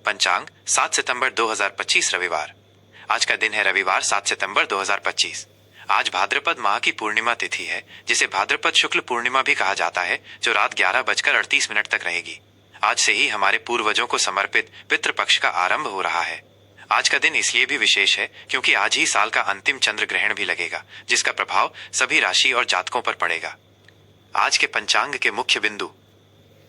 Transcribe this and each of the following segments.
पंचांग 7 सितंबर 2025 रविवार। आज का दिन है रविवार 7 सितंबर 2025। आज भाद्रपद माह की पूर्णिमा तिथि है, जिसे भाद्रपद शुक्ल पूर्णिमा भी कहा जाता है, जो रात 11:38 तक रहेगी। आज से ही हमारे पूर्वजों को समर्पित पितृपक्ष का आरंभ हो रहा है। आज का दिन इसलिए भी विशेष है क्योंकि आज ही साल का अंतिम चंद्र ग्रहण भी लगेगा, जिसका प्रभाव सभी राशि और जातकों पर पड़ेगा। आज के पंचांग के मुख्य बिंदु: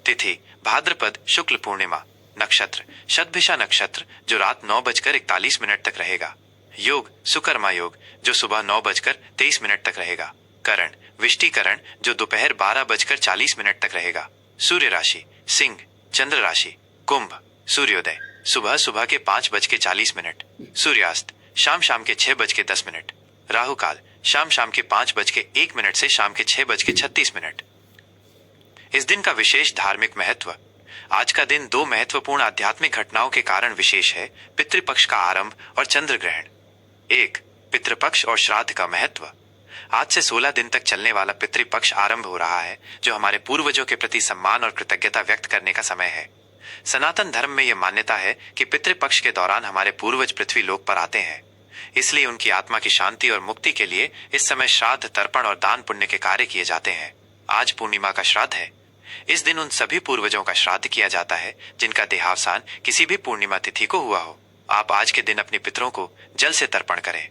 तिथि भाद्रपद शुक्ल पूर्णिमा, नक्षत्र शतभिषा नक्षत्र, जो रात 9:41 तक रहेगा। योग सुकर्मा योग, जो सुबह 9:23 तक रहेगा। करण विष्टिकरण, जो दोपहर 12:40 तक रहेगा। सूर्य राशि सिंह, चंद्र राशि कुंभ, सूर्योदय सुबह सुबह के 5:40, सूर्यास्त शाम शाम के 6:10, राहु काल शाम शाम के 5:01 से शाम के 6:36। इस दिन का विशेष धार्मिक महत्व: आज का दिन दो महत्वपूर्ण आध्यात्मिक घटनाओं के कारण विशेष है: पितृपक्ष का आरंभ और चंद्र ग्रहण। 1. पितृपक्ष और श्राद्ध का महत्व। आज से 16 दिन तक चलने वाला पितृपक्ष आरंभ हो रहा है, जो हमारे पूर्वजों के प्रति सम्मान और कृतज्ञता व्यक्त करने का समय है। सनातन धर्म में यह मान्यता है कि पितृपक्ष के दौरान हमारे पूर्वज पृथ्वी लोक पर आते हैं, इसलिए उनकी आत्मा की शांति और मुक्ति के लिए इस समय श्राद्ध, तर्पण और दान पुण्य के कार्य किए जाते हैं। आज पूर्णिमा का श्राद्ध है। इस दिन उन सभी पूर्वजों का श्राद्ध किया जाता है जिनका देहावसान किसी भी पूर्णिमा तिथि को हुआ हो। आप आज के दिन अपने पितरों को जल से तर्पण करें।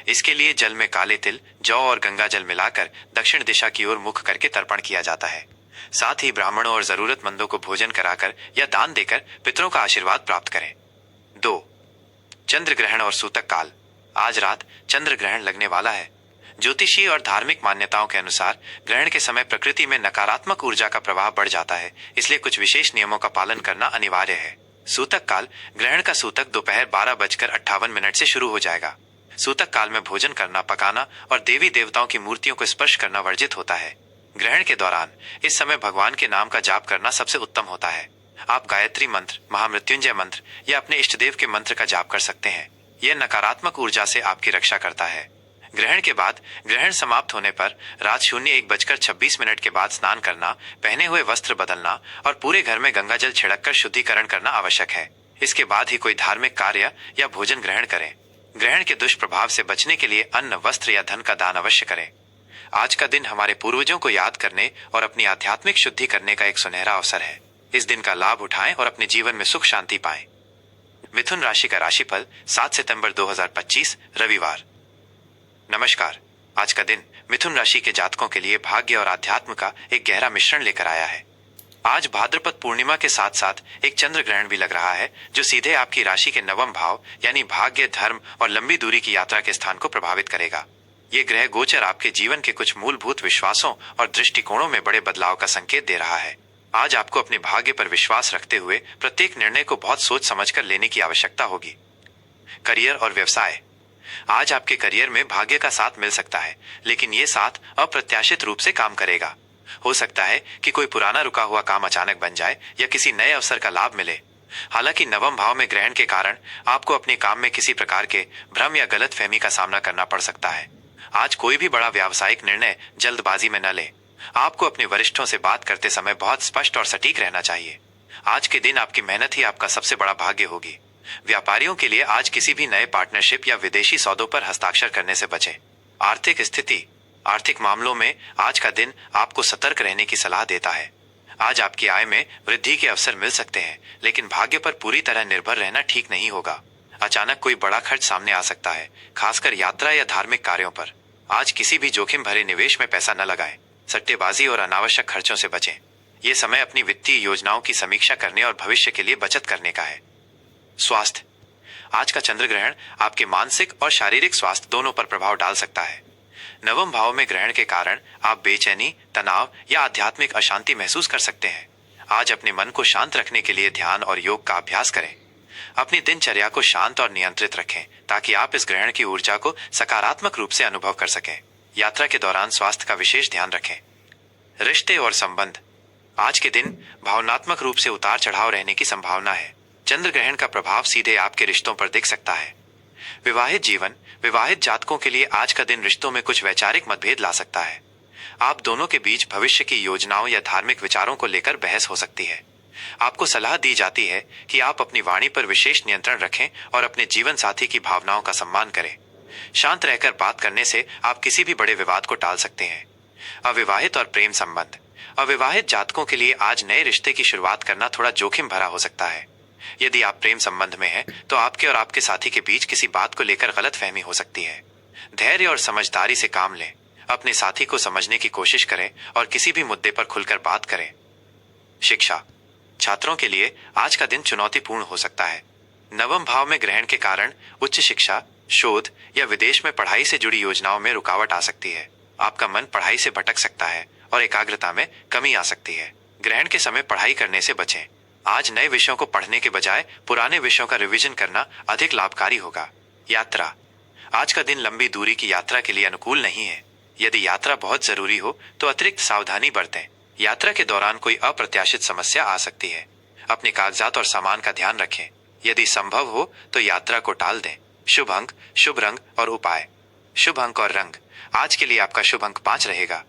इसके लिए जल में काले तिल, जौ और गंगा जल मिलाकर दक्षिण दिशा की ओर मुख करके तर्पण किया जाता है। साथ ही ब्राह्मणों और जरूरतमंदों को भोजन कराकर या दान देकर पितरों का आशीर्वाद प्राप्त करें। 2. चंद्र ग्रहण और सूतक काल। आज रात चंद्र ग्रहण लगने वाला है। ज्योतिषीय और धार्मिक मान्यताओं के अनुसार ग्रहण के समय प्रकृति में नकारात्मक ऊर्जा का प्रवाह बढ़ जाता है, इसलिए कुछ विशेष नियमों का पालन करना अनिवार्य है। सूतक काल ग्रहण का सूतक दोपहर 12:58 से शुरू हो जाएगा। सूतक काल में भोजन करना, पकाना और देवी देवताओं की मूर्तियों को स्पर्श करना वर्जित होता है। ग्रहण के दौरान इस समय भगवान के नाम का जाप करना सबसे उत्तम होता है। आप गायत्री मंत्र, महामृत्युंजय मंत्र या अपने इष्टदेव के मंत्र का जाप कर सकते हैं। यह नकारात्मक ऊर्जा से आपकी रक्षा करता है। ग्रहण के बाद ग्रहण समाप्त होने पर रात 01:26 के बाद स्नान करना, पहने हुए वस्त्र बदलना और पूरे घर में गंगा जल छिड़ककर शुद्धिकरण करना आवश्यक है। इसके बाद ही कोई धार्मिक कार्य या भोजन ग्रहण करें। ग्रहण के दुष्प्रभाव से बचने के लिए अन्न, वस्त्र या धन का दान अवश्य करें। आज का दिन हमारे पूर्वजों को याद करने और अपनी आध्यात्मिक शुद्धि करने का एक सुनहरा अवसर है। इस दिन का लाभ उठाएं और अपने जीवन में सुख शांति पाएं। मिथुन राशि का राशिफल 7 सितंबर 2025 रविवार। नमस्कार। आज का दिन मिथुन राशि के जातकों के लिए भाग्य और आध्यात्म का एक गहरा मिश्रण लेकर आया है। आज भाद्रपद पूर्णिमा के साथ साथ एक चंद्र ग्रहण भी लग रहा है, जो सीधे आपकी राशि के नवम भाव यानी भाग्य, धर्म और लंबी दूरी की यात्रा के स्थान को प्रभावित करेगा। ये ग्रह गोचर आपके जीवन के कुछ मूलभूत विश्वासों और दृष्टिकोणों में बड़े बदलाव का संकेत दे रहा है। आज आपको अपने भाग्य पर विश्वास रखते हुए प्रत्येक निर्णय को बहुत सोच समझकर लेने की आवश्यकता होगी। करियर और व्यवसाय। आज आपके करियर में भाग्य का साथ मिल सकता है, लेकिन ये साथ अप्रत्याशित रूप से काम करेगा। हो सकता है कि कोई पुराना रुका हुआ काम अचानक बन जाए या किसी नए अवसर का लाभ मिले। हालांकि नवम भाव में ग्रहण के कारण आपको अपने काम में किसी प्रकार के भ्रम या गलतफहमी का सामना करना पड़ सकता है। आज कोई भी बड़ा व्यावसायिक निर्णय जल्दबाजी में न ले। आपको अपने वरिष्ठों से बात करते समय बहुत स्पष्ट और सटीक रहना चाहिए। आज के दिन आपकी मेहनत ही आपका सबसे बड़ा भाग्य होगी। व्यापारियों के लिए आज किसी भी नए पार्टनरशिप या विदेशी सौदों पर हस्ताक्षर करने से बचें। आर्थिक स्थिति। आर्थिक मामलों में आज का दिन आपको सतर्क रहने की सलाह देता है। आज आपकी आय में वृद्धि के अवसर मिल सकते हैं, लेकिन भाग्य पर पूरी तरह निर्भर रहना ठीक नहीं होगा। अचानक कोई बड़ा खर्च सामने आ सकता है, खासकर यात्रा या धार्मिक कार्यों पर। आज किसी भी जोखिम भरे निवेश में पैसा न लगाएं। सट्टेबाजी और अनावश्यक खर्चों से बचें। ये समय अपनी वित्तीय योजनाओं की समीक्षा करने और भविष्य के लिए बचत करने का है। स्वास्थ्य। आज का चंद्र ग्रहण आपके मानसिक और शारीरिक स्वास्थ्य दोनों पर प्रभाव डाल सकता है। नवम भाव में ग्रहण के कारण आप बेचैनी, तनाव या आध्यात्मिक अशांति महसूस कर सकते हैं। आज अपने मन को शांत रखने के लिए ध्यान और योग का अभ्यास करें। अपनी दिनचर्या को शांत और नियंत्रित रखें, ताकि आप इस ग्रहण की ऊर्जा को सकारात्मक रूप से अनुभव कर सकें। यात्रा के दौरान स्वास्थ्य का विशेष ध्यान रखें। रिश्ते और संबंध। आज के दिन भावनात्मक रूप से उतार चढ़ाव रहने की संभावना है। चंद्र ग्रहण का प्रभाव सीधे आपके रिश्तों पर दिख सकता है। विवाहित जीवन। विवाहित जातकों के लिए आज का दिन रिश्तों में कुछ वैचारिक मतभेद ला सकता है। आप दोनों के बीच भविष्य की योजनाओं या धार्मिक विचारों को लेकर बहस हो सकती है। आपको सलाह दी जाती है कि आप अपनी वाणी पर विशेष नियंत्रण रखें और अपने जीवन साथी की भावनाओं का सम्मान करें। शांत रहकर बात करने से आप किसी भी बड़े विवाद को टाल सकते हैं। अविवाहित और प्रेम संबंध। अविवाहित जातकों के लिए आज नए रिश्ते की शुरुआत करना थोड़ा जोखिम भरा हो सकता है। यदि आप प्रेम संबंध में हैं, तो आपके और आपके साथी के बीच किसी बात को लेकर गलतफहमी हो सकती है। धैर्य और समझदारी से काम लें। अपने साथी को समझने की कोशिश करें और किसी भी मुद्दे पर खुलकर बात करें। शिक्षा। छात्रों के लिए आज का दिन चुनौतीपूर्ण हो सकता है। नवम भाव में ग्रहण के कारण उच्च शिक्षा, शोध या विदेश में पढ़ाई से जुड़ी योजनाओं में रुकावट आ सकती है। आपका मन पढ़ाई से भटक सकता है और एकाग्रता में कमी आ सकती है। ग्रहण के समय पढ़ाई करने से बचें। आज नए विषयों को पढ़ने के बजाय पुराने विषयों का रिवीजन करना अधिक लाभकारी होगा। यात्रा। आज का दिन लंबी दूरी की यात्रा के लिए अनुकूल नहीं है। यदि यात्रा बहुत जरूरी हो तो अतिरिक्त सावधानी बरतें। यात्रा के दौरान कोई अप्रत्याशित समस्या आ सकती है। अपने कागजात और सामान का ध्यान रखें। यदि संभव हो तो यात्रा को टाल दें। शुभ अंक, शुभ रंग और उपाय। शुभ अंक और रंग। आज के लिए आपका शुभ अंक 5 रहेगा।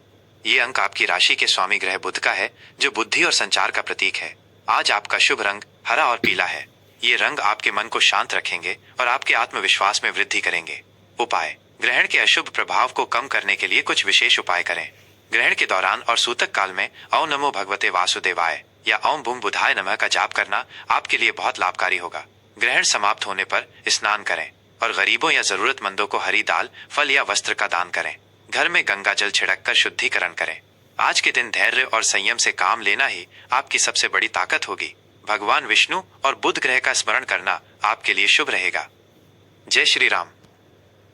ये अंक आपकी राशि के स्वामी ग्रह बुध का है, जो बुद्धि और संचार का प्रतीक है। आज आपका शुभ रंग हरा और पीला है। ये रंग आपके मन को शांत रखेंगे और आपके आत्मविश्वास में वृद्धि करेंगे। उपाय। ग्रहण के अशुभ प्रभाव को कम करने के लिए कुछ विशेष उपाय करें। ग्रहण के दौरान और सूतक काल में ओम नमो भगवते वासुदेवाय या ओम बूम बुधाय नमः का जाप करना आपके लिए बहुत लाभकारी होगा। ग्रहण समाप्त होने पर स्नान करें और गरीबों या जरूरतमंदों को हरी दाल, फल या वस्त्र का दान करें। घर में गंगा जल छिड़ककर शुद्धिकरण करें। आज के दिन धैर्य और संयम से काम लेना ही आपकी सबसे बड़ी ताकत होगी। भगवान विष्णु और बुध ग्रह का स्मरण करना आपके लिए शुभ रहेगा। जय श्री राम।